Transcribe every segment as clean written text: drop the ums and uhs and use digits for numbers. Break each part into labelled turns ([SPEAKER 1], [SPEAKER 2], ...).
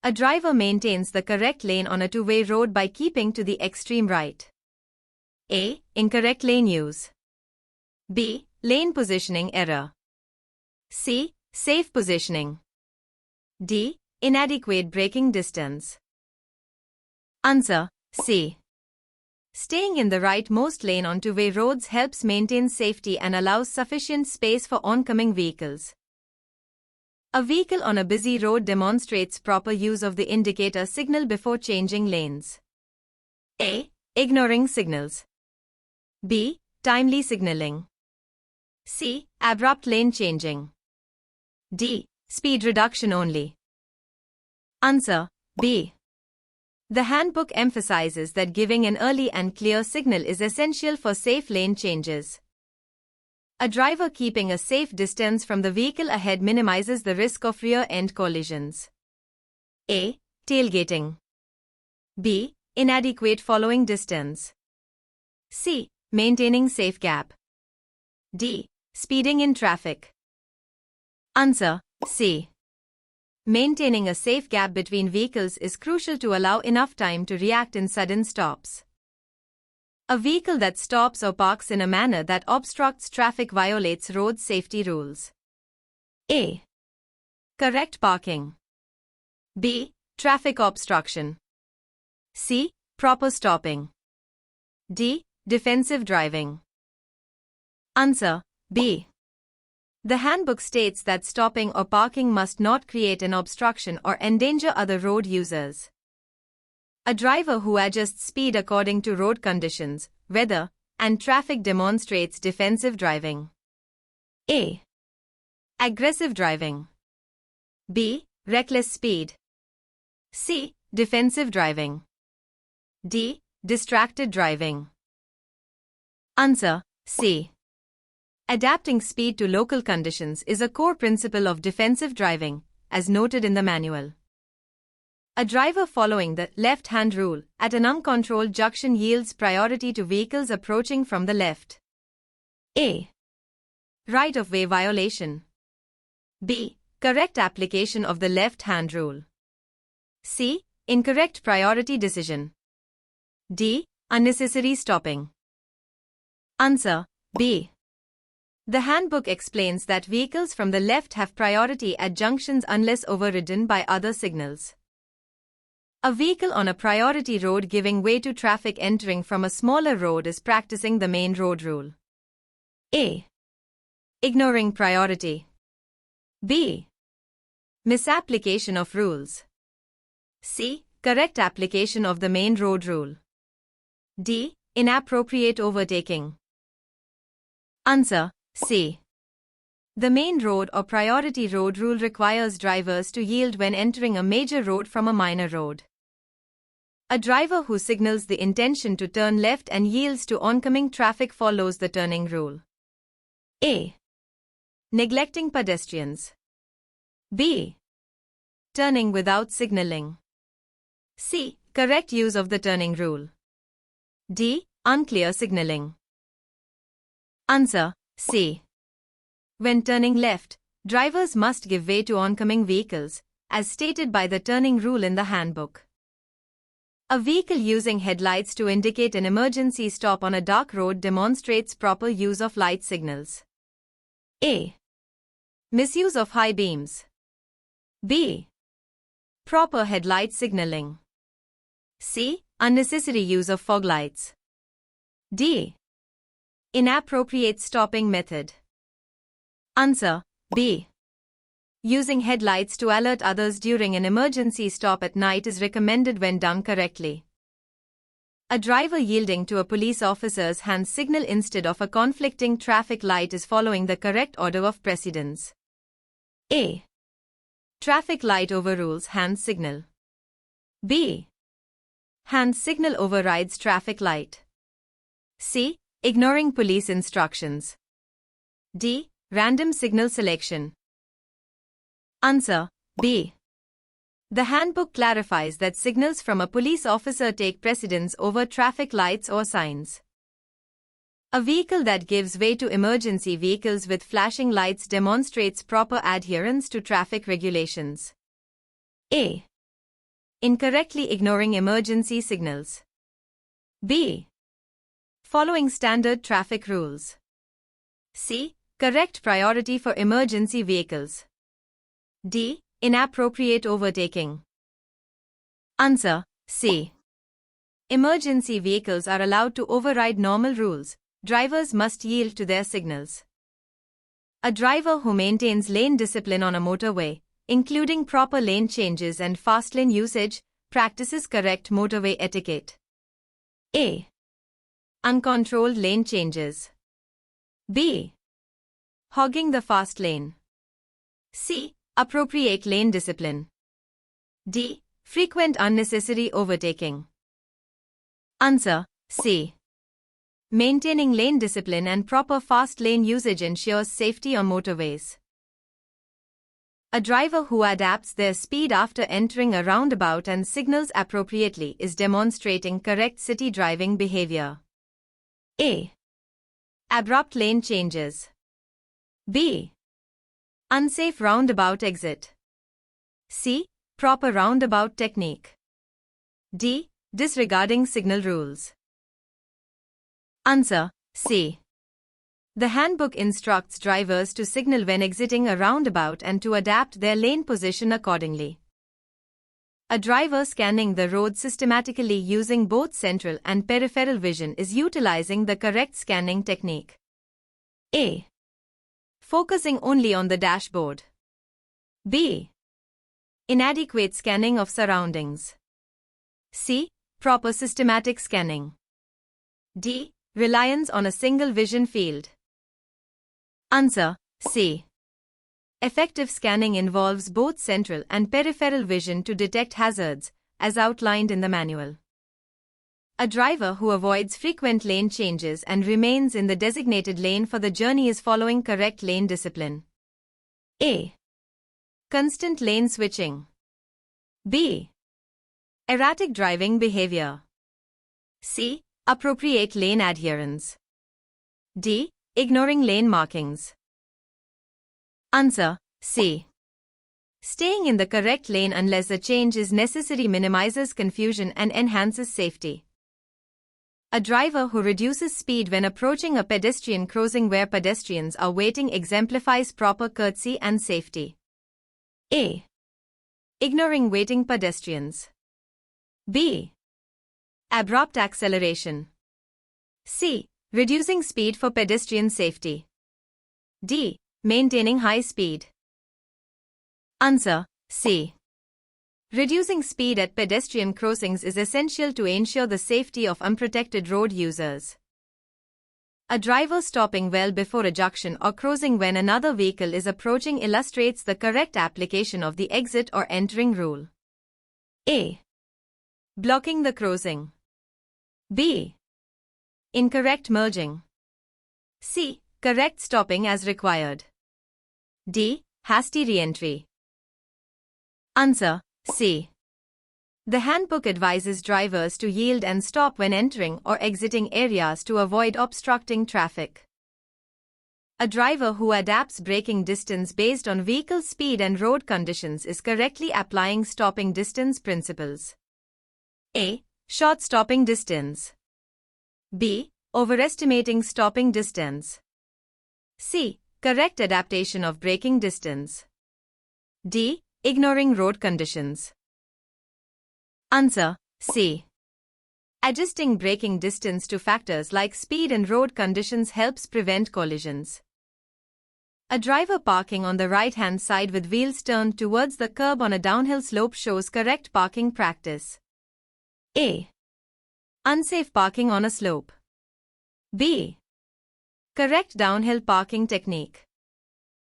[SPEAKER 1] A driver maintains the correct lane on a two-way road by keeping to the extreme right. A. Incorrect lane use. B. Lane positioning error. C. Safe positioning. D. Inadequate braking distance. Answer: C. Staying in the rightmost lane on two-way roads helps maintain safety and allows sufficient space for oncoming vehicles. A vehicle on a busy road demonstrates proper use of the indicator signal before changing lanes. A. Ignoring signals. B. Timely signaling. C. Abrupt lane changing. D. Speed reduction only. Answer: B. The handbook emphasizes that giving an early and clear signal is essential for safe lane changes. A driver keeping a safe distance from the vehicle ahead minimizes the risk of rear-end collisions. A. Tailgating. B. Inadequate following distance. C. Maintaining safe gap. D. Speeding in traffic. Answer: C. Maintaining a safe gap between vehicles is crucial to allow enough time to react in sudden stops. A vehicle that stops or parks in a manner that obstructs traffic violates road safety rules. A. Correct parking. B. Traffic obstruction. C. Proper stopping. D. Defensive driving. Answer: B. The handbook states that stopping or parking must not create an obstruction or endanger other road users. A driver who adjusts speed according to road conditions, weather, and traffic demonstrates defensive driving. A. Aggressive driving. B. Reckless speed. C. Defensive driving. D. Distracted driving. Answer: C. Adapting speed to local conditions is a core principle of defensive driving, as noted in the manual. A driver following the left-hand rule at an uncontrolled junction yields priority to vehicles approaching from the left. A. Right-of-way violation. B. Correct application of the left-hand rule. C. Incorrect priority decision. D. Unnecessary stopping. Answer: B. The handbook explains that vehicles from the left have priority at junctions unless overridden by other signals. A vehicle on a priority road giving way to traffic entering from a smaller road is practicing the main road rule. A. Ignoring priority. B. Misapplication of rules. C. Correct application of the main road rule. D. Inappropriate overtaking. Answer: C. The main road or priority road rule requires drivers to yield when entering a major road from a minor road. A driver who signals the intention to turn left and yields to oncoming traffic follows the turning rule. A. Neglecting pedestrians. B. Turning without signaling. C. Correct use of the turning rule. D. Unclear signaling. Answer: C. When turning left, drivers must give way to oncoming vehicles, as stated by the turning rule in the handbook. A vehicle using headlights to indicate an emergency stop on a dark road demonstrates proper use of light signals. A. Misuse of high beams. B. Proper headlight signaling. C. Unnecessary use of fog lights. D. Inappropriate stopping method. Answer: B. Using headlights to alert others during an emergency stop at night is recommended when done correctly. A driver yielding to a police officer's hand signal instead of a conflicting traffic light is following the correct order of precedence. A. Traffic light overrules hand signal. B. Hand signal overrides traffic light. C. Ignoring police instructions. D. Random signal selection. Answer: B. The handbook clarifies that signals from a police officer take precedence over traffic lights or signs. A vehicle that gives way to emergency vehicles with flashing lights demonstrates proper adherence to traffic regulations. A. Incorrectly ignoring emergency signals. B. Following standard traffic rules. C. Correct priority for emergency vehicles. D. Inappropriate overtaking. Answer: C. Emergency vehicles are allowed to override normal rules. Drivers must yield to their signals. A driver who maintains lane discipline on a motorway, including proper lane changes and fast lane usage, practices correct motorway etiquette. A. Uncontrolled lane changes. B. Hogging the fast lane. C. Appropriate lane discipline. D. Frequent unnecessary overtaking. Answer: C. Maintaining lane discipline and proper fast lane usage ensures safety on motorways. A driver who adapts their speed after entering a roundabout and signals appropriately is demonstrating correct city driving behavior. A. Abrupt lane changes. B. Unsafe roundabout exit. C. Proper roundabout technique. D. Disregarding signal rules. Answer: C. The handbook instructs drivers to signal when exiting a roundabout and to adapt their lane position accordingly. A driver scanning the road systematically using both central and peripheral vision is utilizing the correct scanning technique. A. Focusing only on the dashboard. B. Inadequate scanning of surroundings. C. Proper systematic scanning. D. Reliance on a single vision field. Answer: C. Effective scanning involves both central and peripheral vision to detect hazards, as outlined in the manual. A driver who avoids frequent lane changes and remains in the designated lane for the journey is following correct lane discipline. A. Constant lane switching. B. Erratic driving behavior. C. Appropriate lane adherence. D. Ignoring lane markings. Answer: C. Staying in the correct lane unless a change is necessary minimizes confusion and enhances safety. A driver who reduces speed when approaching a pedestrian crossing where pedestrians are waiting exemplifies proper courtesy and safety. A. Ignoring waiting pedestrians. B. Abrupt acceleration. C. Reducing speed for pedestrian safety. D. Maintaining high speed. Answer: C. Reducing speed at pedestrian crossings is essential to ensure the safety of unprotected road users. A driver stopping well before a junction or crossing when another vehicle is approaching illustrates the correct application of the exit or entering rule. A. Blocking the crossing. B. Incorrect merging. C. Correct stopping as required. D. Hasty re-entry. Answer: C. The handbook advises drivers to yield and stop when entering or exiting areas to avoid obstructing traffic. A driver who adapts braking distance based on vehicle speed and road conditions is correctly applying stopping distance principles. A. Short stopping distance. B. Overestimating stopping distance. C. Correct adaptation of braking distance. D. Ignoring road conditions. Answer: C. Adjusting braking distance to factors like speed and road conditions helps prevent collisions. A driver parking on the right-hand side with wheels turned towards the curb on a downhill slope shows correct parking practice. A. Unsafe parking on a slope. B. Correct downhill parking technique.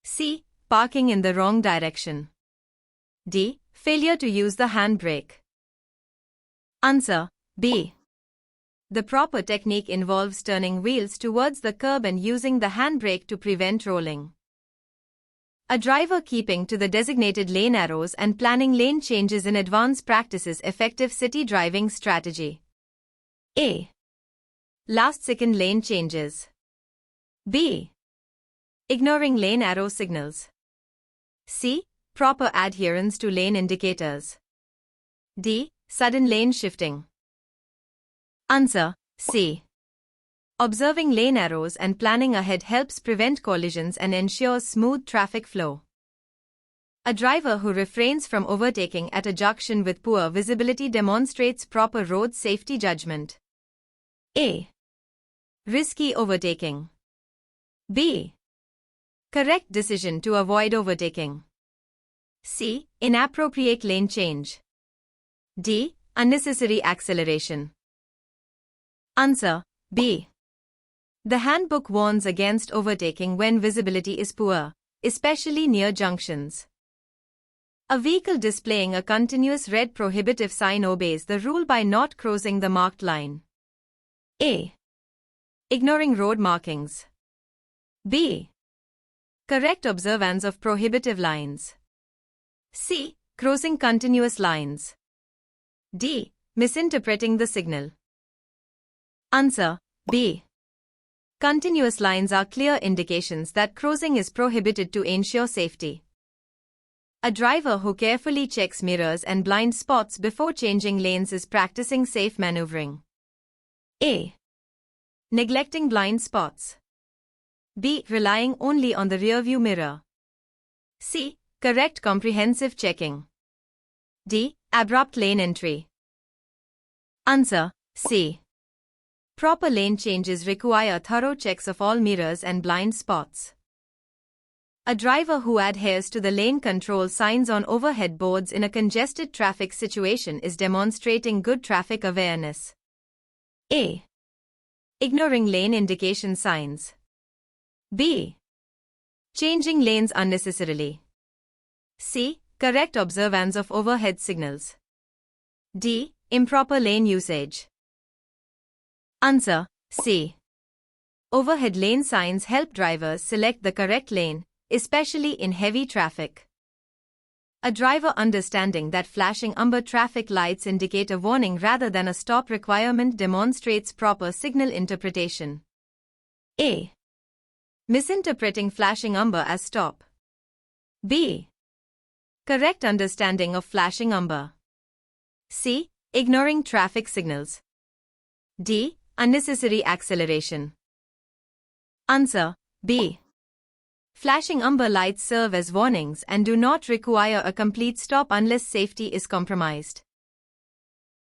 [SPEAKER 1] C. Parking in the wrong direction. D. Failure to use the handbrake. Answer: B. The proper technique involves turning wheels towards the curb and using the handbrake to prevent rolling. A driver keeping to the designated lane arrows and planning lane changes in advance practices effective city driving strategy. A. Last-second lane changes. B. Ignoring lane arrow signals. C. Proper adherence to lane indicators. D. Sudden lane shifting. Answer C. Observing lane arrows and planning ahead helps prevent collisions and ensures smooth traffic flow. A driver who refrains from overtaking at a junction with poor visibility demonstrates proper road safety judgment. A. Risky overtaking. B. Correct decision to avoid overtaking. C. Inappropriate lane change. D. Unnecessary acceleration. Answer B. The handbook warns against overtaking when visibility is poor, especially near junctions. A vehicle displaying a continuous red prohibitive sign obeys the rule by not crossing the marked line. A. Ignoring road markings. B. Correct observance of prohibitive lines. C. Crossing continuous lines. D. Misinterpreting the signal. Answer B. Continuous lines are clear indications that crossing is prohibited to ensure safety. A driver who carefully checks mirrors and blind spots before changing lanes is practicing safe maneuvering. A. Neglecting blind spots. B. Relying only on the rearview mirror. C. Correct comprehensive checking. D. Abrupt lane entry. Answer C. Proper lane changes require thorough checks of all mirrors and blind spots. A driver who adheres to the lane control signs on overhead boards in a congested traffic situation is demonstrating good traffic awareness. A. Ignoring lane indication signs. B. Changing lanes unnecessarily. C. Correct observance of overhead signals. D. Improper lane usage. Answer C. Overhead lane signs help drivers select the correct lane, especially in heavy traffic. A driver understanding that flashing amber traffic lights indicate a warning rather than a stop requirement demonstrates proper signal interpretation. A. Misinterpreting flashing amber as stop. B. Correct understanding of flashing amber. C. Ignoring traffic signals. D. Unnecessary acceleration. Answer B. Flashing amber lights serve as warnings and do not require a complete stop unless safety is compromised.